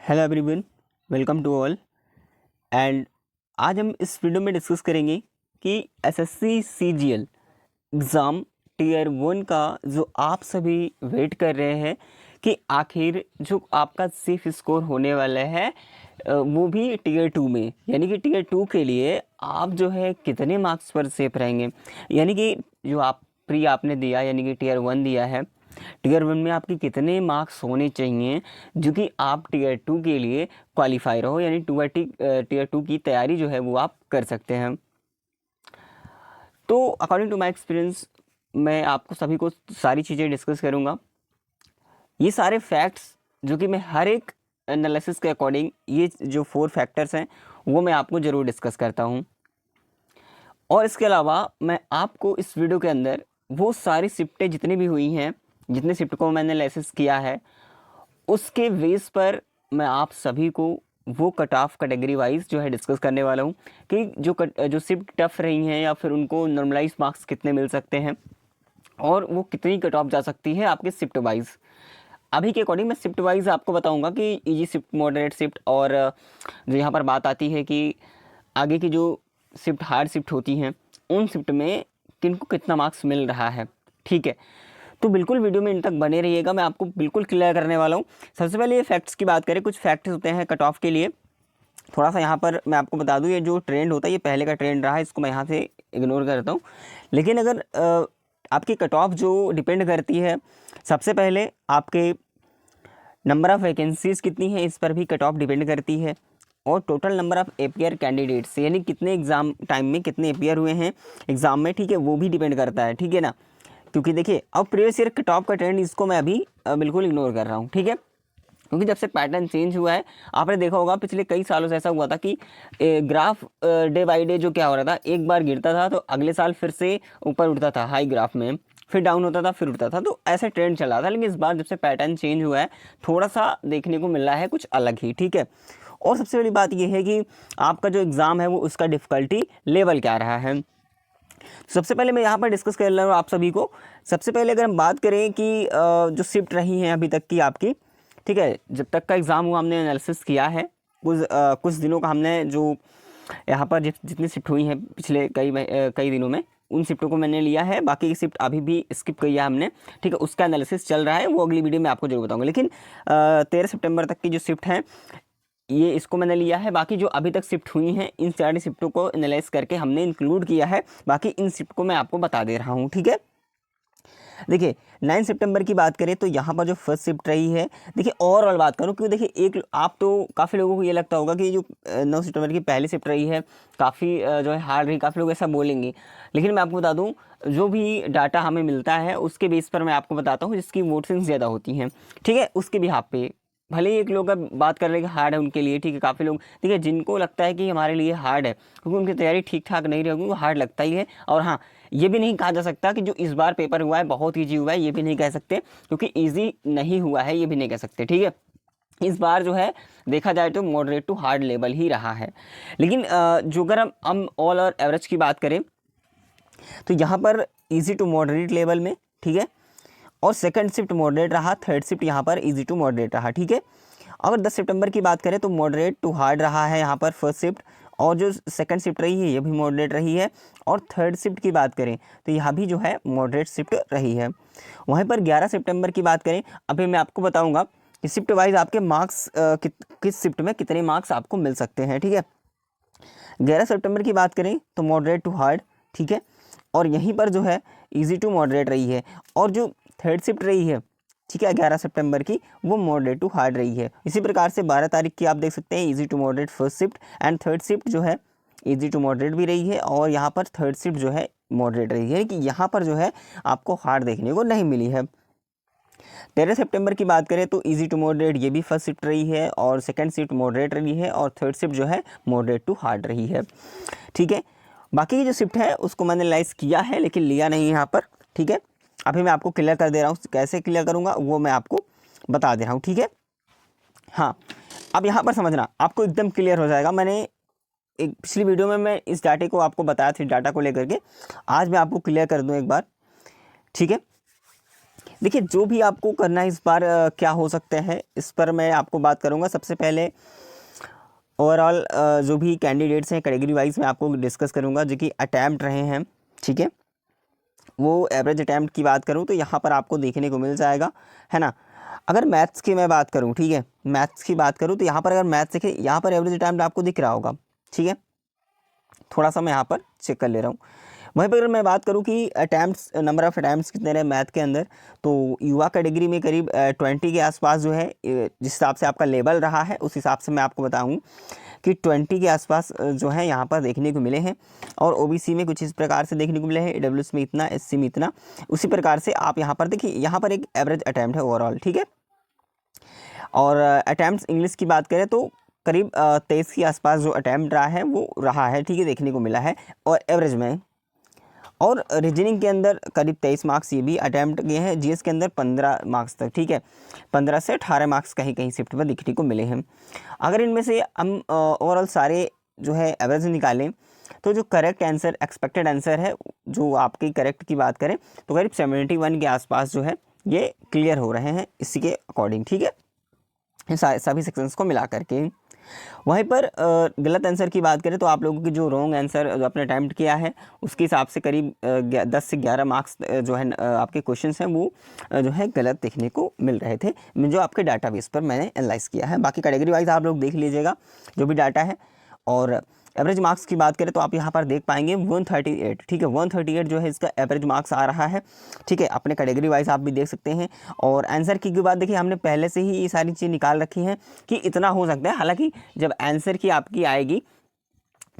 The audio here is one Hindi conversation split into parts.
Hello everyone, welcome to all. And आज हम इस वीडियो में डिस्कस करेंगे कि एसएससी सीजीएल एग्ज़ाम टीयर 1 का जो आप सभी वेट कर रहे हैं कि आखिर जो आपका सेफ स्कोर होने वाला है वो भी टीयर 2 में, यानी कि टीयर 2 के लिए आप जो है कितने मार्क्स पर सेफ रहेंगे। यानी कि जो आप प्री आपने दिया यानी कि टीयर 1 दिया है, टीयर 1 में आपके कितने मार्क्स होने चाहिए जो कि आप टीयर 2 के लिए क्वालिफाई रहो, यानी टीयर 2 की तैयारी जो है वो आप कर सकते हैं। तो अकॉर्डिंग टू माय एक्सपीरियंस मैं आपको सभी को सारी चीज़ें डिस्कस करूँगा। ये सारे फैक्ट्स जो कि मैं हर एक एनालिसिस के अकॉर्डिंग, ये जो 4 फैक्टर्स हैं वो मैं आपको ज़रूर डिस्कस करता हूँ। और इसके अलावा मैं आपको इस वीडियो के अंदर वो सारी शिफ्टें जितनी भी हुई हैं, जितने शिफ्ट को मैंने एनालिसिस किया है, उसके बेस पर मैं आप सभी को वो कट ऑफ कैटेगरी वाइज जो है डिस्कस करने वाला हूँ कि जो शिफ्ट टफ रही हैं या फिर उनको नॉर्मलाइज मार्क्स कितने मिल सकते हैं और वो कितनी कट ऑफ जा सकती है आपके शिफ्ट वाइज। अभी के अकॉर्डिंग मैं शिफ्ट वाइज आपको बताऊंगा कि इजी शिफ्ट, मॉडरेट शिफ्ट, और जो यहाँ पर बात आती है कि आगे की जो शिफ्ट, हार्ड शिफ्ट होती हैं, उन शिफ्ट में किनको कितना मार्क्स मिल रहा है। ठीक है, तो बिल्कुल वीडियो में इन तक बने रहिएगा, मैं आपको बिल्कुल क्लियर करने वाला हूँ। सबसे पहले ये फैक्ट्स की बात करें, कुछ फैक्ट्स होते हैं कट ऑफ के लिए। थोड़ा सा यहाँ पर मैं आपको बता दूँ, ये जो ट्रेंड होता है ये पहले का ट्रेंड रहा है, इसको मैं यहाँ से इग्नोर करता हूँ। लेकिन अगर आपकी कट ऑफ जो डिपेंड करती है, सबसे पहले आपके नंबर ऑफ़ वैकेंसीज़ कितनी है इस पर भी कट ऑफ डिपेंड करती है, और total number of APR candidates यानी कितने एग्ज़ाम टाइम में कितने एपीआर हुए हैं एग्ज़ाम में, ठीक है, वो भी डिपेंड करता है। ठीक है ना, क्योंकि देखिए अब प्रीवियस ईयर कट ऑफ का ट्रेंड इसको मैं अभी बिल्कुल इग्नोर कर रहा हूँ। ठीक है, क्योंकि जब से पैटर्न चेंज हुआ है, आपने देखा होगा पिछले कई सालों से ऐसा हुआ था कि ग्राफ डे बाई डे जो क्या हो रहा था, एक बार गिरता था तो अगले साल फिर से ऊपर उठता था हाई ग्राफ में, फिर डाउन होता था, फिर उठता था, तो ऐसा ट्रेंड चला था। लेकिन इस बार जब से पैटर्न चेंज हुआ है, थोड़ा सा देखने को मिल रहा है कुछ अलग ही। ठीक है, और सबसे बड़ी बात यह है कि आपका जो एग्ज़ाम है वो उसका डिफ़िकल्टी लेवल क्या रहा है। सबसे पहले मैं यहाँ पर डिस्कस कर रहा हूँ आप सभी को। सबसे पहले अगर हम बात करें कि जो शिफ्ट रही हैं अभी तक की आपकी, ठीक है, जब तक का एग्ज़ाम हुआ हमने एनालिसिस किया है, कुछ दिनों का हमने जो यहाँ पर जितनी शिफ्ट हुई हैं पिछले कई दिनों में, उन शिफ्टों को मैंने लिया है। बाकी की शिफ्ट अभी भी स्किप की है हमने, ठीक है, उसका एनालिसिस चल रहा है, वो अगली वीडियो में आपको जरूर बताऊंगा। लेकिन 13 सितंबर तक की जो शिफ्ट है ये इसको मैंने लिया है। बाकी जो अभी तक शिफ्ट हुई हैं इन सारी शिफ्टों को एनालाइज करके हमने इंक्लूड किया है, बाकी इन शिफ्ट को मैं आपको बता दे रहा हूँ। ठीक है, देखिए 9 सितंबर की बात करें तो यहाँ पर जो फर्स्ट शिफ्ट रही है, देखिए ओवरऑल बात करूँ, क्योंकि देखिए एक आप तो काफ़ी लोगों को ये लगता होगा कि जो 9 सितंबर की पहली शिफ्ट रही है काफ़ी जो है हार्ड रही, काफ़ी लोग ऐसा बोलेंगे। लेकिन मैं आपको बता दूँ, जो भी डाटा हमें मिलता है उसके बेस पर मैं आपको बताता हूँ जिसकी वोटिंग ज़्यादा होती हैं, ठीक है, उसके बिहाफ पे भले ही एक लोग अब बात कर रहे हैं कि हार्ड है उनके लिए, ठीक है, काफ़ी लोग, ठीक है, जिनको लगता है कि हमारे लिए हार्ड है क्योंकि उनकी तैयारी ठीक ठाक नहीं रहेगी, वो हार्ड लगता ही है। और हाँ, ये भी नहीं कहा जा सकता कि जो इस बार पेपर हुआ है बहुत ईजी हुआ है, ये भी नहीं कह सकते, क्योंकि ईजी नहीं हुआ है ये भी नहीं कह सकते। ठीक है, इस बार जो है देखा जाए तो मॉडरेट टू हार्ड लेवल ही रहा है। लेकिन जो अगर हम ऑल और एवरेज की बात करें तो यहाँ पर इजी टू मॉडरेट लेवल में, ठीक है, और सेकंड शिफ्ट मॉडरेट रहा, थर्ड शिफ्ट यहाँ पर इजी टू मॉडरेट रहा। ठीक है, अगर 10 सितंबर की बात करें तो मॉडरेट टू हार्ड रहा है यहाँ पर फर्स्ट शिफ्ट, और जो सेकंड शिफ्ट रही है ये भी मॉडरेट रही है, और थर्ड शिफ्ट की बात करें तो यहाँ भी जो है मॉडरेट शिफ्ट रही है। वहीं पर 11 सितंबर की बात करें, अभी मैं आपको बताऊँगा कि शिफ्ट वाइज आपके मार्क्स किस शिफ्ट में कितने मार्क्स आपको मिल सकते हैं। ठीक है, 11 सितंबर की बात करें तो मॉडरेट टू हार्ड, ठीक है, और यहीं पर जो है इजी टू मॉडरेट रही है, और जो थर्ड शिफ्ट रही है, ठीक है, 11 सितंबर की, वो मॉडरेट टू हार्ड रही है। इसी प्रकार से 12 तारीख की आप देख सकते हैं easy to moderate first shift, and third shift जो है इजी टू मॉडरेट भी रही है, और यहाँ पर थर्ड शिफ्ट जो है मॉडरेट रही है, कि यहाँ पर जो है आपको हार्ड देखने को नहीं मिली है। 13 सितंबर की बात करें तो इजी टू मॉडरेट ये भी फर्स्ट शिफ्ट रही है, और सेकंड शिफ्ट मॉडरेट रही है, और थर्ड शिफ्ट जो है मॉडरेट टू हार्ड रही है। ठीक है, बाकी की जो शिफ्ट है उसको मैंने एनालाइज किया है लेकिन लिया नहीं यहाँ पर। ठीक है, अभी मैं आपको क्लियर कर दे रहा हूँ, कैसे क्लियर करूँगा वो मैं आपको बता दे रहा हूँ। ठीक है, हाँ, अब यहाँ पर समझना आपको एकदम क्लियर हो जाएगा। मैंने एक पिछली वीडियो में मैं इस डाटे को आपको बताया था, डाटा को लेकर के, आज मैं आपको क्लियर कर दूँ एक बार। ठीक है, देखिए जो भी आपको करना है इस बार क्या हो सकते हैं इस पर मैं आपको बात करूँगा। सबसे पहले ओवरऑल जो भी कैंडिडेट्स हैं कैटेगरी वाइज मैं आपको डिस्कस करूँगा जो कि अटैम्प्ट रहे हैं, ठीक है। वो एवरेज अटैम्प्ट की बात करूँ तो यहाँ पर आपको देखने को मिल जाएगा, है ना। अगर मैथ्स की मैं बात करूँ, ठीक है, मैथ्स की बात करूँ तो यहाँ पर अगर मैथ्स देखें, यहाँ पर एवरेज अटैम्प्ट आपको दिख रहा होगा, ठीक है। थोड़ा सा मैं यहाँ पर चेक कर ले रहा हूँ। वहीं पर अगर मैं बात करूँ कि अटैम्प्ट्स, नंबर ऑफ़ अटैम्प्ट्स कितने रहे मैथ के अंदर, तो युवा कैटेगरी में करीब 20 के आसपास जो है, जिस हिसाब से आपका लेवल रहा है उस हिसाब से मैं आपको बताऊँ कि 20 के आसपास जो है यहाँ पर देखने को मिले हैं। और ओबीसी में कुछ इस प्रकार से देखने को मिले हैं, ईडब्ल्यूएस में इतना, एससी में इतना। उसी प्रकार से आप यहाँ पर देखिए, यहाँ पर एक एवरेज अटैम्प्ट है ओवरऑल, ठीक है। और अटैम्प्ट्स इंग्लिश की बात करें तो करीब 23 के आसपास जो अटैम्प्ट रहा है वो रहा है, ठीक है, देखने को मिला है और एवरेज में। और रीजनिंग के अंदर करीब 23 मार्क्स ये भी अटैम्प्ट किए हैं। जीएस के अंदर 15 मार्क्स तक, ठीक है, 15 से 18 मार्क्स कहीं कहीं शिफ्ट पर दिखने को मिले हैं। अगर इनमें से हम ओवरऑल सारे जो है एवरेज निकालें तो जो करेक्ट आंसर, एक्सपेक्टेड आंसर है, जो आपकी करेक्ट की बात करें तो करीब 71 के आसपास जो है ये क्लियर हो रहे हैं इसी के अकॉर्डिंग, ठीक है, सभी सेक्शंस को मिला करके। वहीं पर गलत आंसर की बात करें तो आप लोगों की जो रॉन्ग आंसर जो आपने अटैम्प्ट किया है उसके हिसाब से करीब 10 से 11 मार्क्स जो है आपके क्वेश्चंस हैं वो जो है गलत देखने को मिल रहे थे, जो आपके डाटाबेस पर मैंने एनालाइज किया है। बाकी कैटेगरी वाइज आप लोग देख लीजिएगा जो भी डाटा है। और एवरेज मार्क्स की बात करें तो आप यहाँ पर देख पाएंगे 138, ठीक है, 138 जो है इसका एवरेज मार्क्स आ रहा है, ठीक है। अपने कैटेगरी वाइज आप भी देख सकते हैं। और आंसर की बात देखिए, हमने पहले से ही ये सारी चीज़ निकाल रखी हैं कि इतना हो सकता है। हालांकि जब आंसर की आपकी आएगी,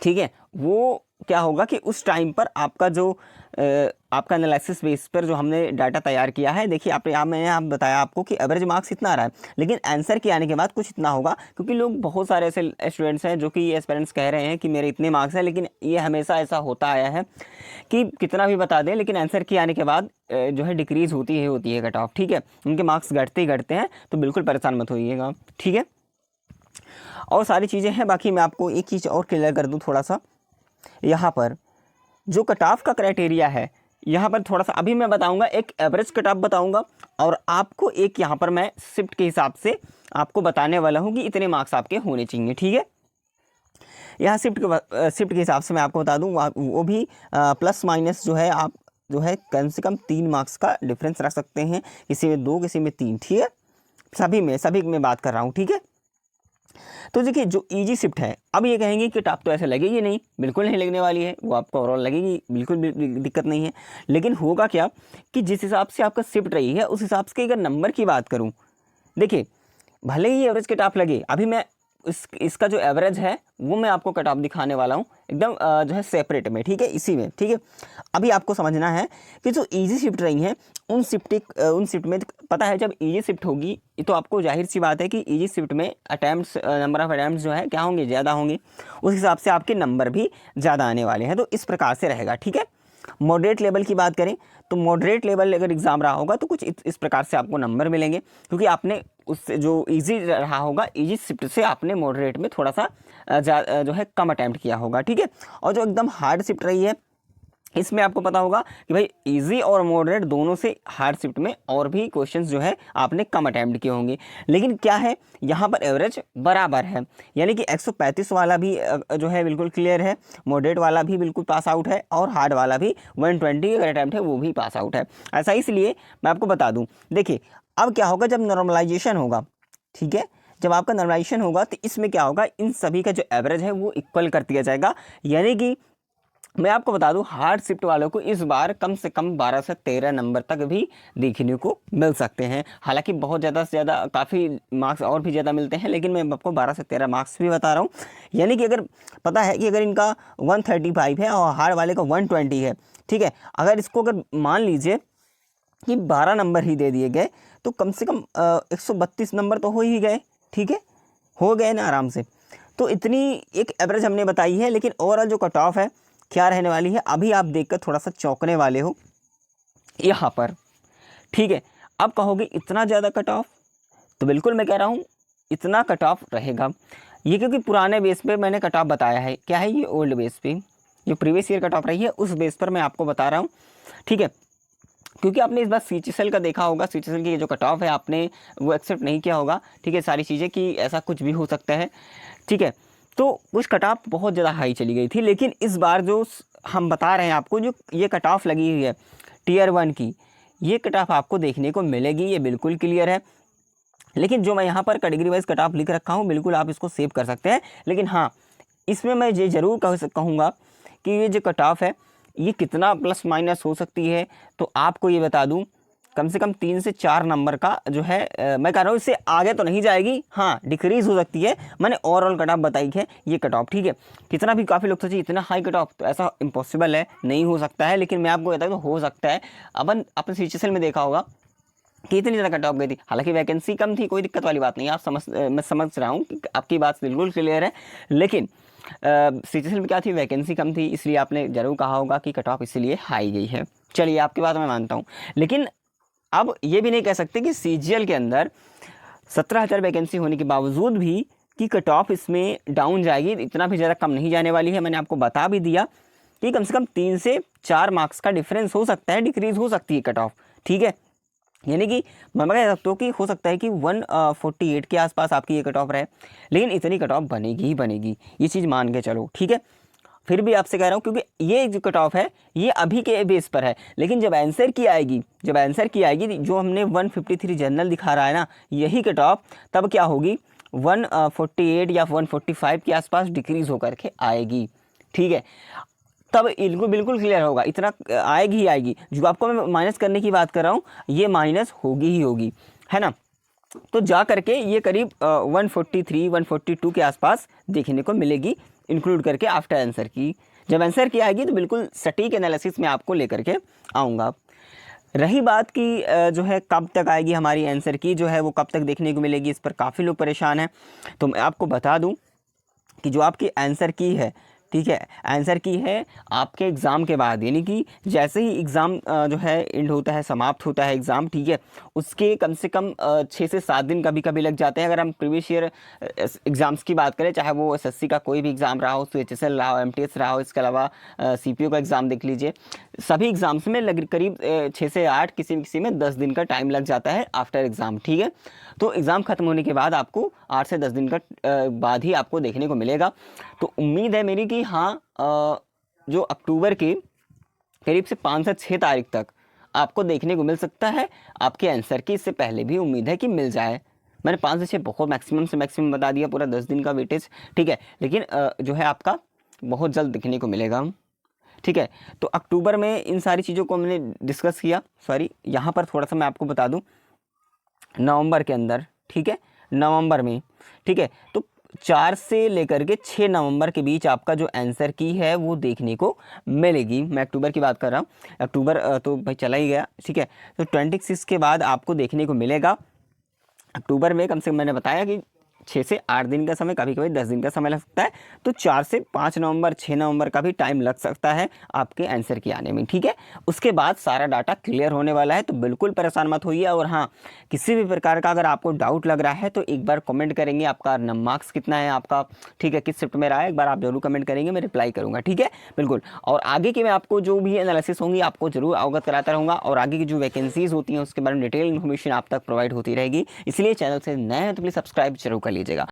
ठीक है, वो क्या होगा कि उस टाइम पर आपका जो आपका एनालिसिस बेस पर जो हमने डाटा तैयार किया है, देखिए मैंने बताया आपको कि एवरेज मार्क्स इतना आ रहा है, लेकिन आंसर के आने के बाद कुछ इतना होगा, क्योंकि लोग बहुत सारे ऐसे स्टूडेंट्स हैं जो कि ये एस्पिरेंट्स कह रहे हैं कि मेरे इतने मार्क्स हैं, लेकिन ये हमेशा ऐसा होता आया है कि कितना भी बता दें लेकिन आंसर के आने के बाद जो है डिक्रीज़ होती है कट ऑफ, ठीक है, उनके मार्क्स घटते ही घटते हैं। तो बिल्कुल परेशान मत होइएगा, ठीक है। और सारी चीज़ें हैं। बाकी मैं आपको एक चीज़ और क्लियर कर दूं थोड़ा सा, यहाँ पर जो कट ऑफ का क्राइटेरिया है, यहाँ पर थोड़ा सा अभी मैं बताऊंगा, एक एवरेज कट ऑफ बताऊंगा और आपको एक यहाँ पर मैं शिफ्ट के हिसाब से आपको बताने वाला हूँ कि इतने मार्क्स आपके होने चाहिए, ठीक है। यहाँ शिफ्ट के हिसाब से मैं आपको बता दूँ, वो भी प्लस माइनस जो है आप जो है कम से कम 3 मार्क्स का डिफरेंस रख सकते हैं, किसी में 2 किसी में 3, ठीक है, सभी में बात कर रहा हूँ, ठीक है। तो देखिए जो इजी शिफ्ट है, अब ये कहेंगे कि टॉप तो ऐसे लगेगी नहीं, बिल्कुल नहीं लगने वाली है, वो आपको ओवरऑल लगेगी, बिल्कुल भी दिक्कत नहीं है। लेकिन होगा क्या कि जिस हिसाब से आपका शिफ्ट रही है उस हिसाब से अगर नंबर की बात करूँ, देखिए भले ही एवरेज कट ऑफ लगे, अभी मैं इसका जो एवरेज है वो मैं आपको कट ऑफ दिखाने वाला हूँ एकदम जो है सेपरेट में, ठीक है, इसी में, ठीक है। अभी आपको समझना है कि जो इजी शिफ्ट रही हैं उन शिफ्ट में पता है, जब इजी शिफ्ट होगी तो आपको जाहिर सी बात है कि इजी शिफ्ट में अटैम्प्ट्स, नंबर ऑफ अटैम्प्ट्स जो है क्या होंगे, ज़्यादा होंगे, उस हिसाब से आपके नंबर भी ज़्यादा आने वाले हैं। तो इस प्रकार से रहेगा, ठीक है। मॉडरेट लेवल की बात करें तो मॉडरेट लेवल अगर एग्ज़ाम रहा होगा तो कुछ इस प्रकार से आपको नंबर मिलेंगे, क्योंकि आपने उससे जो इजी रहा होगा, इजी शिफ्ट से आपने मॉडरेट में थोड़ा सा जो है कम अटैम्प्ट किया होगा, ठीक है। और जो एकदम हार्ड शिफ्ट रही है इसमें आपको पता होगा कि भाई इजी और मॉडरेट दोनों से हार्ड शिफ्ट में और भी क्वेश्चंस जो है आपने कम अटैम्प्ट किए होंगे, लेकिन क्या है यहाँ पर एवरेज बराबर है, यानी कि 135 वाला भी जो है बिल्कुल क्लियर है, मॉडरेट वाला भी बिल्कुल पास आउट है और हार्ड वाला भी 120 अगर अटैम्प्ट है वो भी पास आउट है। ऐसा इसलिए मैं आपको बता दूँ, देखिए अब क्या होगा जब नॉर्मलाइजेशन होगा, ठीक है, जब आपका नॉर्मलाइजेशन होगा तो इसमें क्या होगा, इन सभी का जो एवरेज है वो इक्वल कर दिया जाएगा। यानी कि मैं आपको बता दूं हार्ड शिफ्ट वालों को इस बार कम से कम 12 से 13 नंबर तक भी देखने को मिल सकते हैं। हालांकि बहुत ज़्यादा से ज़्यादा काफ़ी मार्क्स और भी ज़्यादा मिलते हैं, लेकिन मैं आपको 12 से 13 मार्क्स भी बता रहा हूं। यानी कि अगर पता है कि अगर इनका 135 है और हार्ड वाले का 120 है, ठीक है, अगर इसको अगर मान लीजिए कि 12 नंबर ही दे दिए गए तो कम से कम 132 नंबर तो हो ही गए, ठीक है, हो गए ना आराम से। तो इतनी एक एवरेज हमने बताई है, लेकिन ओवरऑल जो कट ऑफ है क्या रहने वाली है अभी आप देखकर थोड़ा सा चौंकने वाले हो यहाँ पर, ठीक है। अब कहोगे इतना ज़्यादा कट ऑफ, तो बिल्कुल मैं कह रहा हूँ इतना कट ऑफ रहेगा ये, क्योंकि पुराने बेस पे मैंने कट ऑफ बताया है। क्या है ये, ओल्ड बेस पे जो प्रीवियस ईयर कट ऑफ रही है उस बेस पर मैं आपको बता रहा हूँ, ठीक है। क्योंकि आपने इस बार CHSL का देखा होगा, CHSL की जो कट ऑफ है आपने वो एक्सेप्ट नहीं किया होगा, ठीक है, सारी चीज़ें कि ऐसा कुछ भी हो सकता है, ठीक है। तो कुछ कट ऑफ बहुत ज़्यादा हाई चली गई थी, लेकिन इस बार जो हम बता रहे हैं आपको, जो ये कट ऑफ लगी हुई है Tier 1 की, ये कट ऑफ आपको देखने को मिलेगी, ये बिल्कुल क्लियर है। लेकिन जो मैं यहाँ पर कैटेगरी वाइज कट ऑफ लिख रखा हूँ, बिल्कुल आप इसको सेव कर सकते हैं। लेकिन हाँ, इसमें मैं ये ज़रूर कहूँगा कि ये जो कट ऑफ है ये कितना प्लस माइनस हो सकती है, तो आपको ये बता दूँ, कम से कम 3 से 4 नंबर का जो है मैं कह रहा हूँ, इससे आगे तो नहीं जाएगी, हाँ डिक्रीज़ हो सकती है। मैंने ओवरऑल कट ऑफ बताई है ये कट ऑफ, ठीक है। कितना भी काफ़ी लोग सोचे इतना हाई कट ऑफ, तो ऐसा इम्पॉसिबल है, नहीं हो सकता है, लेकिन मैं आपको बताऊँ तो हो सकता है। अपन CHSL में देखा होगा कि इतनी ज़्यादा कट ऑफ गई थी, हालांकि वैकेंसी कम थी, कोई दिक्कत वाली बात नहीं है, मैं समझ रहा हूँ कि आपकी बात बिल्कुल क्लियर है। लेकिन CHSL में क्या थी, वैकेंसी कम थी, इसलिए आपने ज़रूर कहा होगा कि कट ऑफ इसलिए हाई गई है। चलिए, आपकी बात मैं मानता हूँ, लेकिन अब ये भी नहीं कह सकते कि CGL के अंदर 17,000 वैकेंसी होने के बावजूद भी कि कट ऑफ इसमें डाउन जाएगी, इतना भी ज़्यादा कम नहीं जाने वाली है। मैंने आपको बता भी दिया कि कम से कम 3 से 4 मार्क्स का डिफरेंस हो सकता है, डिक्रीज़ हो सकती है कट ऑफ, ठीक है। यानी कि मैं कह सकता हूँ कि हो सकता है कि 148 के आसपास आपकी ये कट ऑफ रहे, लेकिन इतनी कट ऑफ बनेगी ही बनेगी, ये चीज़ मान के चलो, ठीक है। फिर भी आपसे कह रहा हूँ, क्योंकि ये जो कट ऑफ है ये अभी के बेस पर है, लेकिन जब आंसर की आएगी जो हमने 153 जनरल दिखा रहा है ना, यही कट ऑफ तब क्या होगी, 148 या 145 के आसपास डिक्रीज़ होकर के आएगी, ठीक है। तब इनको बिल्कुल क्लियर होगा, इतना आएगी ही आएगी। जो आपको मैं माइनस करने की बात कर रहा हूँ, ये माइनस होगी ही होगी, है ना। तो जा करके ये करीब 143 142 के आसपास देखने को मिलेगी, इंक्लूड करके आफ्टर आंसर की। जब आंसर की आएगी तो बिल्कुल सटीक एनालिसिस में आपको लेकर के आऊँगा। रही बात की जो है कब तक आएगी हमारी आंसर की, जो है वो कब तक देखने को मिलेगी, इस पर काफ़ी लोग परेशान हैं। तो मैं आपको बता दूं कि जो आपकी आंसर की है, ठीक है, आंसर की है आपके एग्ज़ाम के बाद, यानी कि जैसे ही एग्ज़ाम जो है एंड होता है, समाप्त होता है एग्ज़ाम, ठीक है, उसके कम से कम 6 से 7 दिन कभी लग जाते हैं। अगर हम प्रीवियस ईयर एग्ज़ाम्स की बात करें, चाहे वो SSC का कोई भी एग्ज़ाम रहा हो, CHSL रहा हो, MTS रहा हो, इसके अलावा CPO का एग्ज़ाम देख लीजिए, सभी एग्ज़ाम्स में करीब 6 से 8, किसी में 10 दिन का टाइम लग जाता है आफ्टर एग्ज़ाम, ठीक है। तो एग्ज़ाम ख़त्म होने के बाद आपको 8 से 10 दिन का बाद ही आपको देखने को मिलेगा। तो उम्मीद है मेरी कि हाँ, जो अक्टूबर के करीब से 5 से 6 तारीख तक आपको देखने को मिल सकता है आपके आंसर की। इससे पहले भी उम्मीद है कि मिल जाए। मैंने 5 से 6 बहुत मैक्सिमम से मैक्सिमम बता दिया, पूरा 10 दिन का वेटेज, ठीक है। लेकिन जो है आपका बहुत जल्द देखने को मिलेगा, ठीक है। तो अक्टूबर में इन सारी चीज़ों को हमने डिस्कस किया। सॉरी, यहाँ पर थोड़ा सा मैं आपको बता दूँ, नवंबर के अंदर, ठीक है, नवंबर में, ठीक है, तो 4 से लेकर के 6 नवंबर के बीच आपका जो आंसर की है वो देखने को मिलेगी। मैं अक्टूबर की बात कर रहा हूँ, अक्टूबर तो भाई चला ही गया, ठीक है। तो 26 के बाद आपको देखने को मिलेगा अक्टूबर में। कम से कम मैंने बताया कि 6 से 8 दिन का समय, कभी 10 दिन का समय लग सकता है। तो 4 से 5 नवंबर 6 नवंबर का भी टाइम लग सकता है आपके आंसर के आने में, ठीक है। उसके बाद सारा डाटा क्लियर होने वाला है, तो बिल्कुल परेशान मत होइए। और हाँ, किसी भी प्रकार का अगर आपको डाउट लग रहा है तो एक बार कमेंट करेंगे, आपका मार्क्स कितना है आपका, ठीक है, किस शिफ्ट में रहा है, एक बार आप जरूर कमेंट करेंगे, मैं रिप्लाई करूँगा, ठीक है, बिल्कुल। और आगे की मैं आपको जो भी एनालिसिस होंगी आपको जरूर अवगत कराता रहूँगा, और आगे की जो वैकेंसीज़ होती हैं उसके बारे में डिटेल इन्फॉर्मेशन आप तक प्रोवाइड होती रहेगी। इसलिए चैनल से नए हैं तो प्लीज़ सब्सक्राइब जरूर कर लीजिएगा।